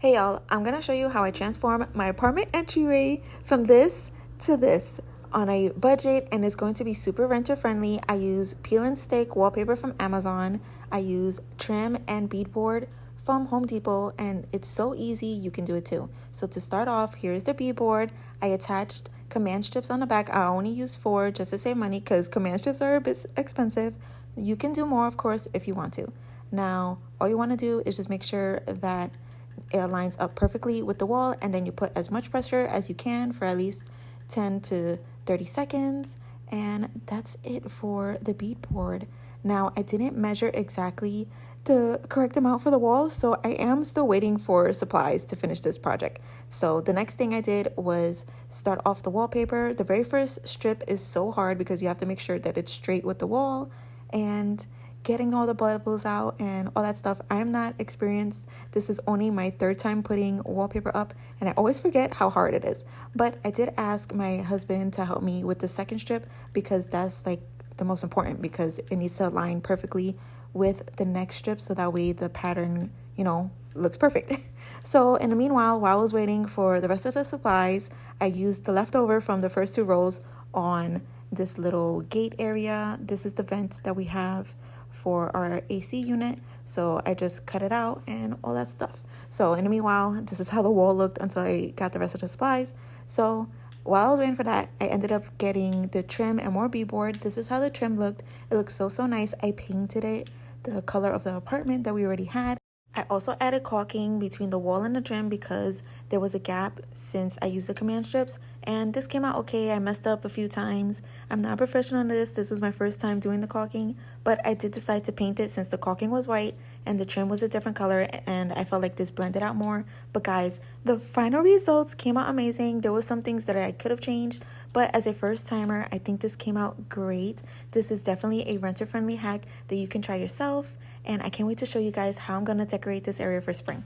Hey y'all, I'm gonna show you how I transform my apartment entryway from this to this on a budget, and it's going to be super renter friendly. I use peel and stick wallpaper from Amazon. I use trim and beadboard from Home Depot, and it's so easy, you can do it too. So to start off, here's the beadboard. I attached command strips on the back. I only use 4 just to save money because command strips are a bit expensive. You can do more, of course, if you want to. Now, all you want to do is just make sure that it lines up perfectly with the wall, and then you put as much pressure as you can for at least 10 to 30 seconds, and that's it for the beadboard. Now, I didn't measure exactly the correct amount for the wall, so I am still waiting for supplies to finish this project. So the next thing I did was start off the wallpaper. The very first strip is so hard because you have to make sure that it's straight with the wall and getting all the bubbles out and all that stuff. I am not experienced. This is only my 3rd time putting wallpaper up, and I always forget how hard it is. But I did ask my husband to help me with the second strip because that's like the most important, because it needs to align perfectly with the next strip so that way the pattern, looks perfect. So in the meanwhile, while I was waiting for the rest of the supplies, I used the leftover from the first 2 rows on this little gate area. This is the vent that we have for our AC unit, so I just cut it out and all that stuff. So in the meanwhile, this is how the wall looked until I got the rest of the supplies. So while I was waiting for that, I ended up getting the trim and more beadboard. This is how the trim looked. It looks so nice. I painted it the color of the apartment that we already had. I also added caulking between the wall and the trim because there was a gap since I used the command strips, and this came out okay. I messed up a few times. I'm not professional in this. This was my first time doing the caulking, but I did decide to paint it since the caulking was white and the trim was a different color, and I felt like this blended out more. But guys, the final results came out amazing. There were some things that I could have changed, but as a first timer, I think this came out great. This is definitely a renter friendly hack that you can try yourself, and I can't wait to show you guys how I'm going to decorate this area for spring.